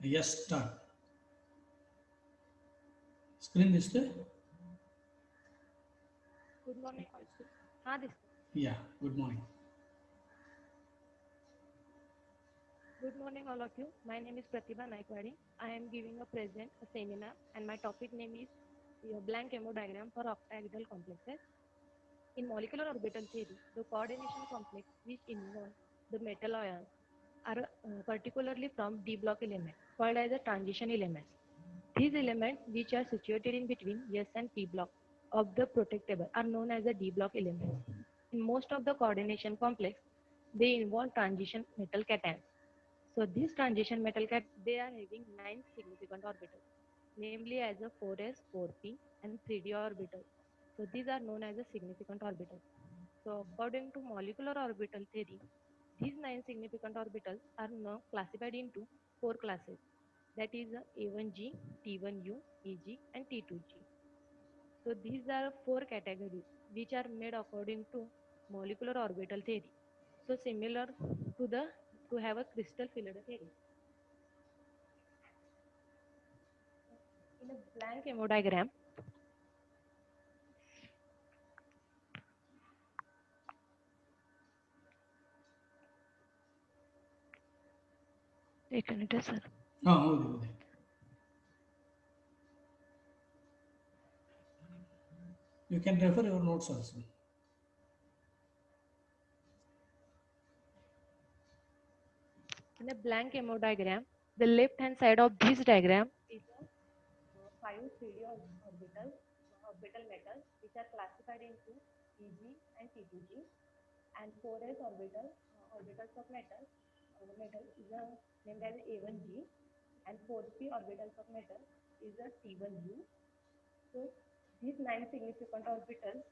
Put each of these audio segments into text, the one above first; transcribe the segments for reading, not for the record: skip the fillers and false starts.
Yes, start. Screen display? Good morning also. हाँ this. Yeah, good morning. Good morning all of you. My name is Pratibha Naikwadi. I am giving a seminar and my topic name is blank hemodiagram for octahedral complexes. In molecular orbital theory, the coordination complex which involve the metal ions are particularly from d block elements called as a transition elements. These elements which are situated in between S and P block of the protectable are known as the d block elements. In most of the coordination complex, they involve transition metal cations. So these transition metal cat they are having 9 significant orbitals, namely as a 4s, 4p, and 3d orbitals. So these are known as a significant orbitals. So according to molecular orbital theory, these 9 significant orbitals are now classified into 4 classes. That is A1G, T1U, EG, and T2G. So these are 4 categories which are made according to molecular orbital theory. So similar to the to have a crystal field theory. In a blank hemodiagram, एक minute है sir. Okay. You can refer your notes also. In a blank hemodiagram, the left hand side of this diagram is a 5 3D orbital metals which are classified into EG and T2G, and 4s orbitals of metal is named as A1G, and 4p orbitals of metal is a T1U. So these nine significant orbitals,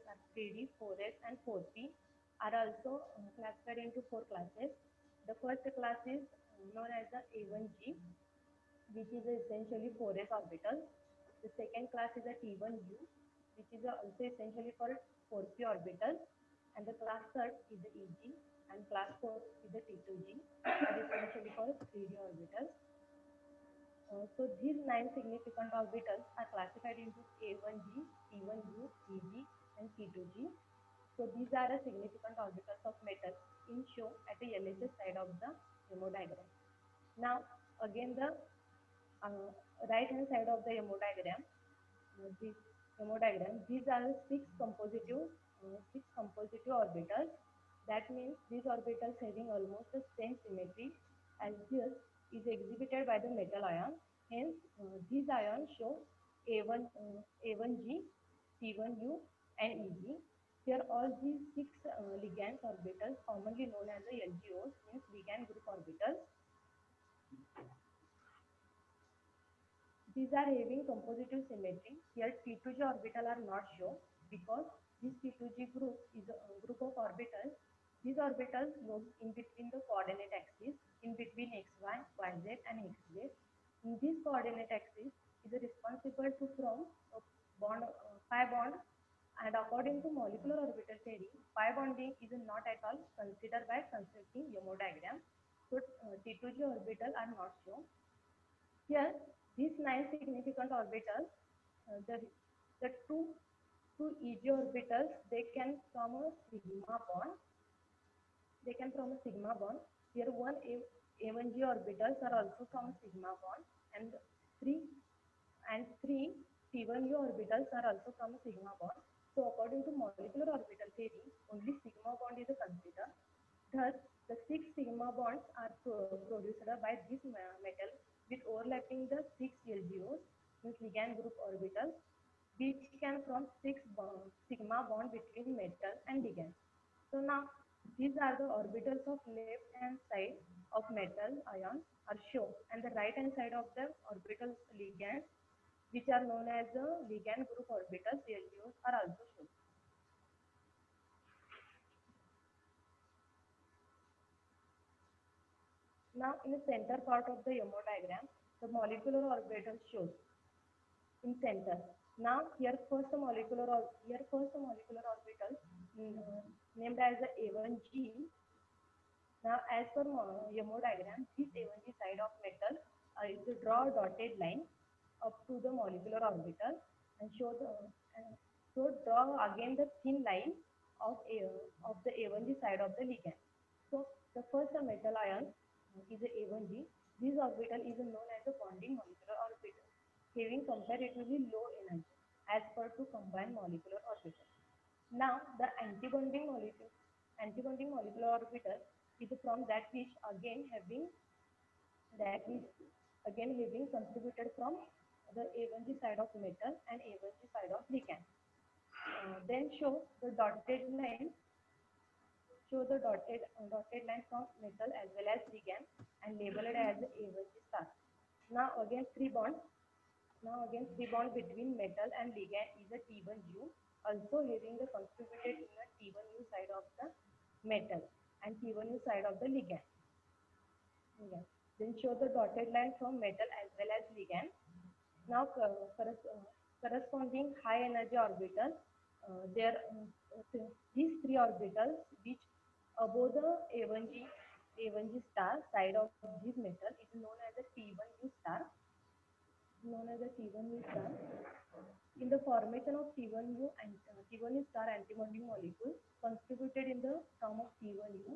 are 3D, 4s, and 4p are also classified into 4 classes. The first class is known as the A1G, which is essentially 4s orbital. The second class is a T1U, which is also essentially called 4p orbital. And the class third is the EG, and class four is the T2G, that is essentially called 3D orbital. So these 9 significant orbitals are classified into A1G, T1U, EG, and T2G. So these are the significant orbitals of metal in show at the LHS side of the hemodiagram. Now again the uh, right hand side of the this hemodiagram, these are six compositive orbitals. That means these orbitals having almost the same symmetry as this is exhibited by the metal ion. Hence, these ions show A1G, T1U, and EG. Here, all these six ligand orbitals, commonly known as the LGOs, means ligand group orbitals. These are having compositive symmetry. Here T2G orbital are not shown because this T2G group is a group of orbitals. These orbitals move in between the coordinate axis, in between xy, yz, and xz. In this coordinate axis is responsible to form a pi bond, and according to molecular orbital theory, pi bonding is not at all considered by constructing hemodiagram. So T2G orbital are not shown. Here, these 9 significant orbitals, the two EG orbitals, they can form a sigma bond. They can form a sigma bond. Here, A1G orbitals are also from a sigma bond, and three three T1U orbitals are also from a sigma bond. So, according to molecular orbital theory, only sigma bond is considered. Thus, the six sigma bonds are produced by this metal with overlapping the six LGOs, means ligand group orbitals, which can form sigma bond between metal and ligand. So now these are the orbitals of left hand side of metal ion are shown, and the right hand side of the orbital ligands, which are known as the ligand group orbitals, LGOs, are also shown. Now, in the center part of the hemodiagram, the molecular orbital shows in center. Now, here first molecular orbital named as the A1G. Now, as per Yamo diagram, this A1G side of metal is to draw a dotted line up to the molecular orbital and show the so draw again the thin line of the A1G side of the ligand. So the first metal ion is a A1G. This orbital is known as a bonding molecular orbital, having comparatively low energy as per to combined molecular orbital. Now the antibonding molecular orbital is from that which again having contributed from the A1G side of metal and A1G side of ligand. Then show the dotted line from metal as well as ligand and label it as A1G star. Now again three bonds. Now again three bond between metal and ligand is a T1U, also having the contributed in a T1U side of the metal and T1U side of the ligand. Yeah. Then show the dotted line from metal as well as ligand. Now corresponding high energy orbital, there these three orbitals which above the A1G star side of this metal is known as a T1U star. Known as a T1U star. In the formation of T1U and T1U star antibonding molecule contributed in the form of T1U,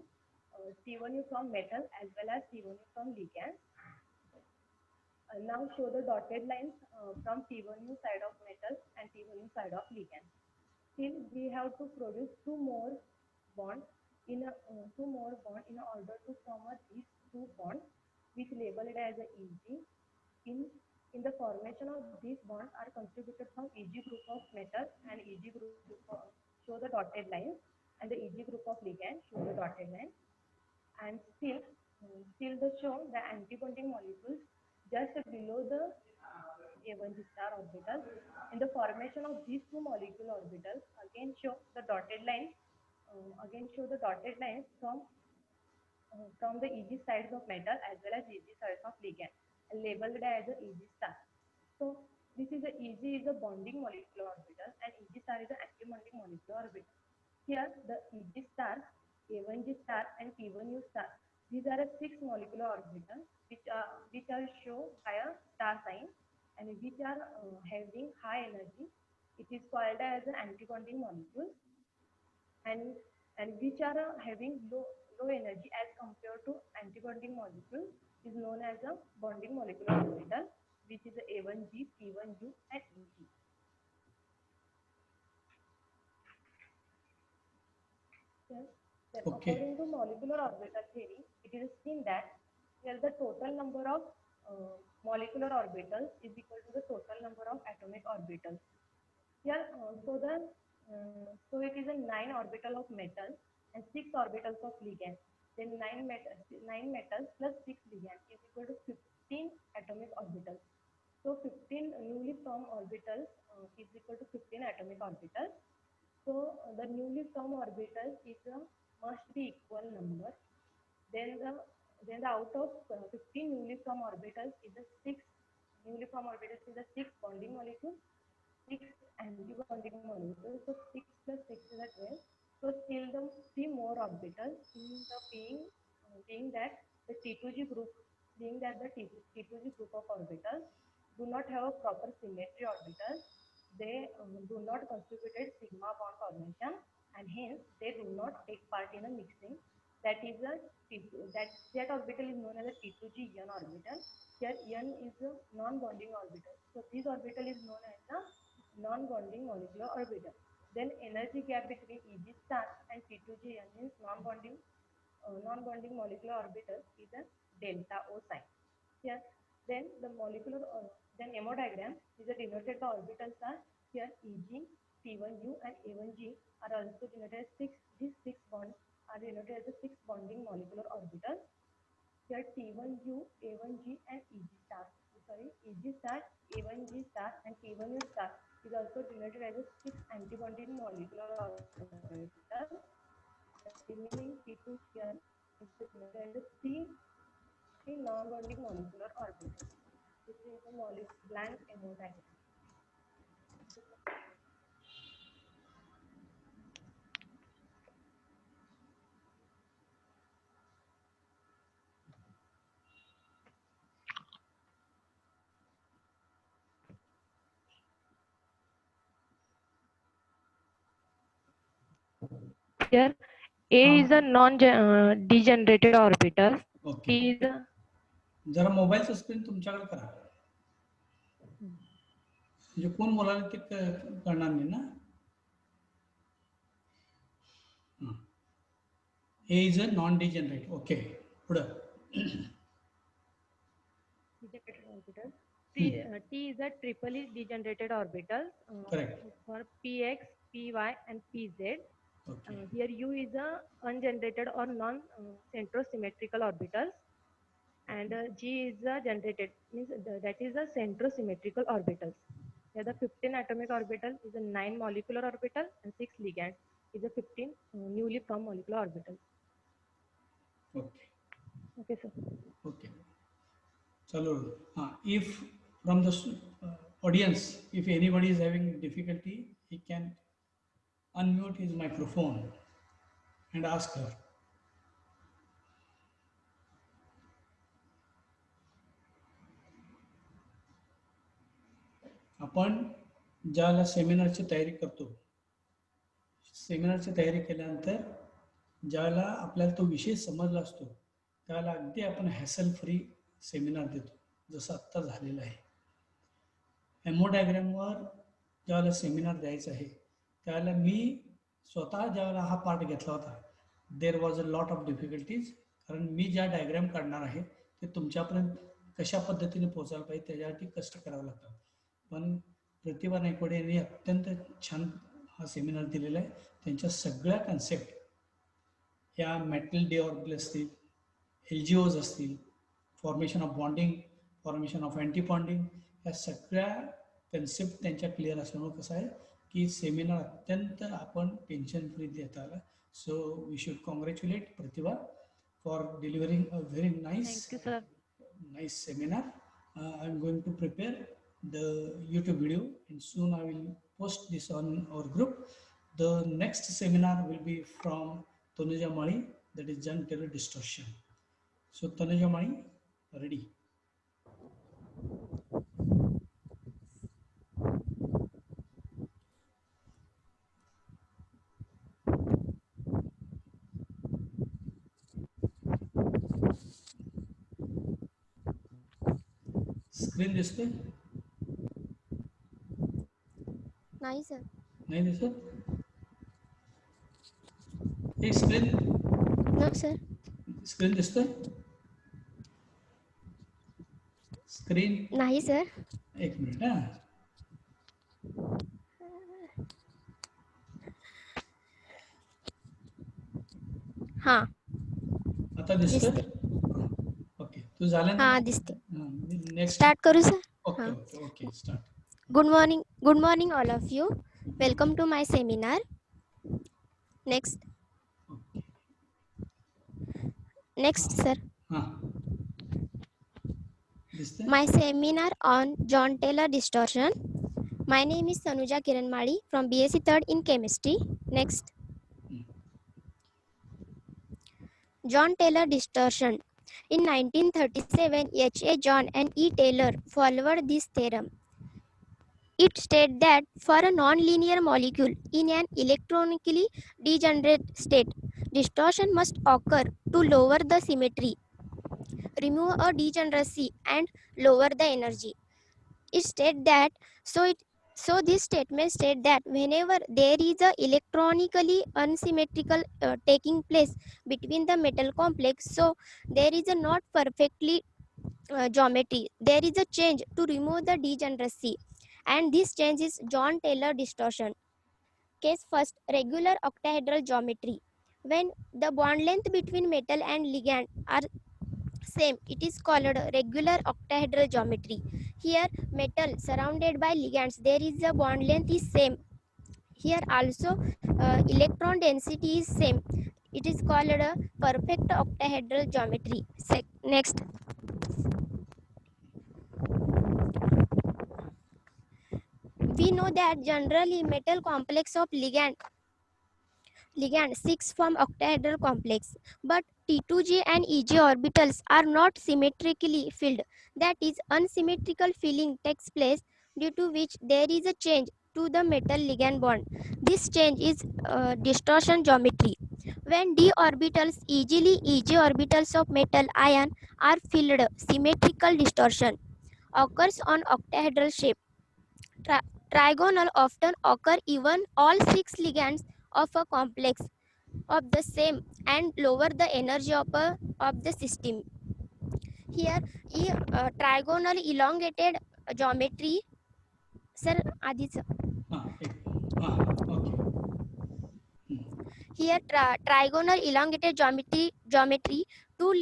T1U from metal as well as T1U from ligand. Now show the dotted lines from T1U side of metal and T1U side of ligand. Still, we have to produce two more bonds in order to form these two bonds, which label it as a EG. In the formation of these bonds are contributed from EG group of metal and EG group of, show the dotted lines, and the EG group of ligand, show the dotted line. And still the show the antibonding molecules just below the A1G star orbital. In the formation of these two molecule orbitals, again show the dotted lines. From the EG sides of metal as well as EG sides of ligand, and labeled as a EG star. So this is a EG is a bonding molecular orbital and EG star is an antibonding molecular orbital. Here the EG star, A1G star and T1U star, these are a 6 molecular orbitals which are shown by a star sign and which are having high energy. It is called as an antibonding molecule, and which are having low energy as compared to antibonding molecule is known as a bonding molecular orbital, which is A1G, T1U and EG. Yes. Then Okay. according to molecular orbital theory, it is seen that here the total number of molecular orbitals is equal to the total number of atomic orbitals. Here, so it is a 9 orbital of metal and 6 orbitals of ligand. Then 9 metals plus 6 ligand is equal to 15 atomic orbitals. So 15 newly formed orbitals is equal to 15 atomic orbitals. So the newly formed orbitals is must be equal number. Then the out of 15 newly formed orbitals is the 6 newly formed orbitals is the 6 bonding molecules, 6 antibonding molecules. So 6 plus 6 is a 12. So still the 3 more orbitals in the being that the T2G group of orbitals do not have a proper symmetry orbital. They do not contribute sigma bond formation, and hence they do not take part in a mixing. That is that orbital is known as a T2G N orbital. Here N is a non-bonding orbital. So this orbital is known as a non-bonding molecular orbital. Then energy gap between EG star and T2G N means non-bonding molecular orbital is a delta O sign. Here, then the molecular then MO diagram is denoted by orbitals are here EG, T1U and A1G are also denoted as 6. These 6 bonds are denoted as the 6 bonding molecular orbitals. Here T1U, A1G and EG star, A1G star and T1U star is also denoted as a 6 antibonding molecular orbitals. The remaining T2 here is denoted as a 3 non-bonding molecular orbitals. This is the blank MO diagram. here A is a non-degenerated orbital. Okay, T is a जरा मोबाईलचं screen तुमच्याकडे करा, म्हणजे कोण बोलायला ते कळणार नाही ना. A is a non degenerate. Okay, पुढं. degenerated orbital. T is a triply degenerated orbital Correct. for Px, Py, and Pz. Okay, Here U is a ungenerated or non-centrosymmetrical orbitals, and G is a generated, means that is a centrosymmetrical orbitals. Here the 15 atomic orbital is a 9 molecular orbital and 6 ligands is a 15 newly formed molecular orbitals. Okay, Okay, sir. Okay. चलो, if from the audience, if anybody is having difficulty, he can unmute his microphone and ask her. आपण ज्याला सेमिनारची तयारी करतो, सेमिनारची तयारी केल्यानंतर ज्याला आपल्याला तो विषय समजला असतो त्याला अगदी आपण हॅसल फ्री सेमिनार देतो, जसं आत्ता झालेलं आहे. एमओ डायग्रामवर ज्यावेळेला सेमिनार द्यायचं आहे त्यावेळेला मी स्वतः ज्यावेळेला हा पार्ट घेतला होता, there was a lot of difficulties, कारण मी ज्या डायग्राम काढणार आहे ते तुमच्यापर्यंत कशा पद्धतीने पोहोचायला पाहिजे त्याच्यासाठी कष्ट करावं लागतात. पण प्रतिभा नायकवडे यांनी अत्यंत छान हा सेमिनार दिलेला आहे. त्यांच्या सगळ्या कन्सेप्ट ह्या मेटल डे ऑर्बिटल असतील, LGOs असतील, formation of bonding, formation of anti bonding, ह्या सगळ्या कन्सेप्ट त्यांच्या क्लिअर असल्यामुळे कसं आहे की सेमिनार अत्यंत आपण टेन्शन फ्री देता आला. So we should congratulate Pratibha for delivering a very Thank you, sir. nice seminar. I am going to prepare the YouTube video and soon I will post this on our group. The next seminar will be from Tanuja Mali, that is Jung Terror Distortion. So Tanuja Mali, ready? Screen दिसते? नाही sir. नाही दिसत? हे screen, no sir. Screen दिसतोय? Screen नाही sir. एक minute हा. हा आता दिसतोय? दिसते. ओके, तू झालं ना? हा दिसते. नेक्स्ट. स्टार्ट करू sir. Okay okay okay, start. Good morning all of you. Welcome to my seminar. Next sir. हां, दिसतंय? My seminar on John Taylor distortion. My name is Tanuja Kiranmali from BSc 3rd in chemistry. Next. John Taylor distortion. In 1937, H.A. John and E. Taylor followed this theorem. It states that for a non-linear molecule in an electronically degenerate state, distortion must occur to lower the symmetry, remove a degeneracy, and lower the energy. It states that so this statement states that whenever there is a electronically unsymmetrical taking place between the metal complex, so there is a not perfectly geometry. There is a change to remove the degeneracy, and this change is John Taylor distortion. Case first, regular octahedral geometry. When the bond length between metal and ligand are same, it is called regular octahedral geometry. Here, metal surrounded by ligands, there is a bond length is same. Here also, electron density is same. It is called a perfect octahedral geometry. Next. We know that generally metal complex of ligand 6 form octahedral complex, but T2G and EG orbitals are not symmetrically filled. That is, unsymmetrical filling takes place, due to which there is a change to the metal ligand bond. This change is distortion geometry. When d orbitals, Eg orbitals of metal ion, are filled, symmetrical distortion occurs on octahedral shape. Trigonal often occur even all 6 ligands of a complex of the same and lower the energy of the system. Here, trigonal elongated geometry. Sir, आधीच. Okay. Here, trigonal elongated geometry two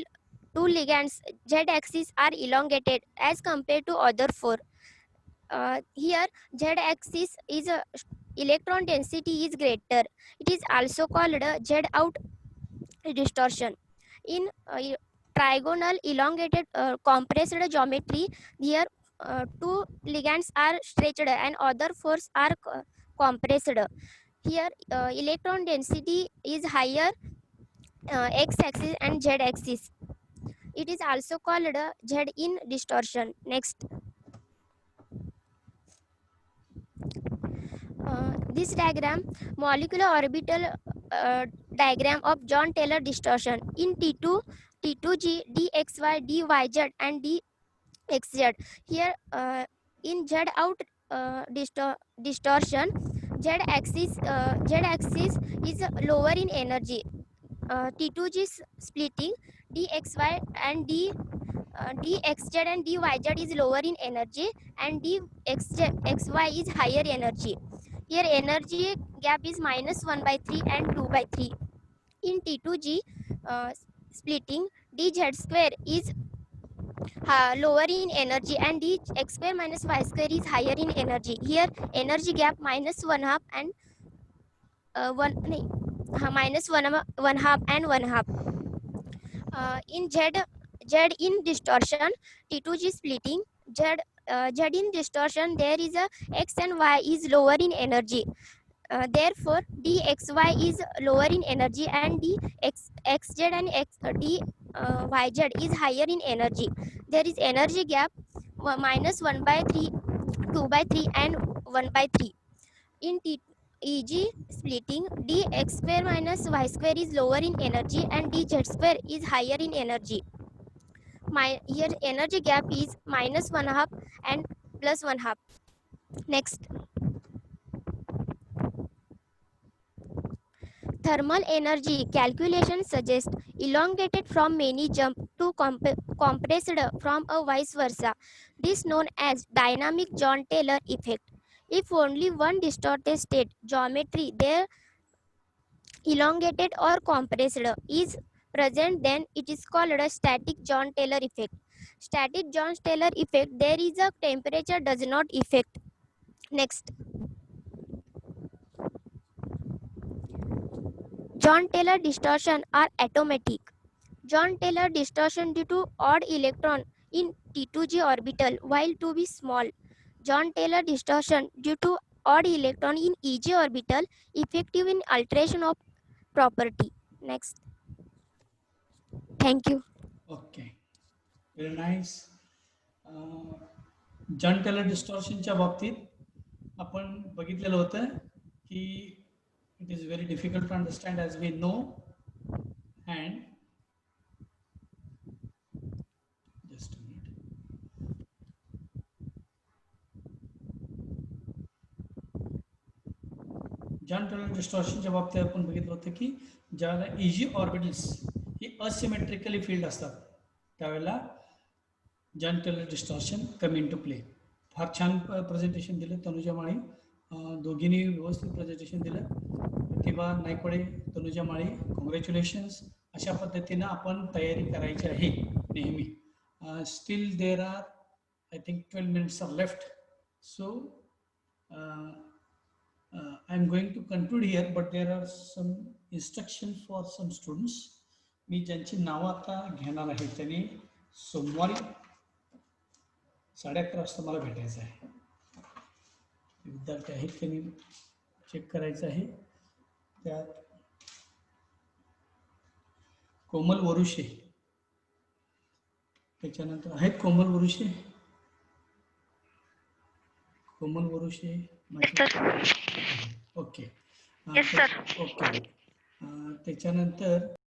ligands z-axis are elongated as compared to other four. Here, z-axis is electron density is greater. It is also called z-out distortion. In trigonal elongated compressed geometry, here two ligands are stretched and other four are compressed. Here electron density is higher x-axis and z-axis. It is also called z-in distortion. Next. This diagram, molecular orbital diagram of John Taylor distortion in T2, T2G, dxy, dyz, and dxz. Here, in Z out distortion, z-axis is lower in energy. T2G splitting, dxy and dxz and dyz is lower in energy, and dxy is higher energy. Here energy gap is -1/3 and 2/3. In T2G splitting, dz square is lower in energy and dx square minus y square is higher in energy. Here energy gap -1/2 and -1/2 and 1/2. In Z in distortion, T2G splitting, Z in distortion, there is a x and y is lower in energy. Therefore, dxy is lower in energy and dxz and dyz is higher in energy. There is energy gap -1/3, 2/3 and 1/3. In EG splitting, dx square minus y square is lower in energy and dz square is higher in energy. Here energy gap is -1/2 and +1/2. Next. Thermal energy calculation suggests elongated from many jump to compressed from a vice versa. This known as dynamic John Taylor effect. If only one distorted state geometry there elongated or compressed is present, then it is called a static John Taylor effect. Static John Taylor effect, there is a temperature does not affect. Next. John Taylor distortion are automatic. John Taylor distortion due to odd electron in T2G orbital while 2b small. John Taylor distortion due to odd electron in EG orbital effective in alteration of property. Next. Thank you. Okay, very nice. Jahn Teller डिस्टॉर्शनच्या बाबतीत आपण बघितलेलं होतं की it is very difficult to understand as we know. And just a minute. Jahn Teller डिस्टॉर्शनच्या बाबतीत आपण बघितलं होतं की ज्यावेळेला इजी ऑर्बिटल्स ही असिमेट्रिकली फील्ड असतात त्यावेळेला Jahn Teller distortion come into play. फार छान प्रेझेंटेशन दिलं तनुजा माळी, दोघींनी व्यवस्थित प्रेझेंटेशन दिलं. प्रतिभा नायकवडे, तनुजा माळी, कॉंग्रॅच्युलेशन्स. अशा पद्धतीनं आपण तयारी करायची आहे नेहमी. Still there are I think 12 minutes are left. So I am going to conclude here, but there are some instructions for some students. मी ज्यांची नावं आता घेणार आहे त्यांनी सोमवारी 11:30 वाजता मला भेटायचं आहे. विद्यार्थी आहेत त्यांनी चेक करायचं आहे. त्यात कोमल वरुशे, त्याच्यानंतर आहेत कोमल वरुशे, कोमल बोरुशे Yes, sir. Okay Yes, sir. Okay त्याच्यानंतर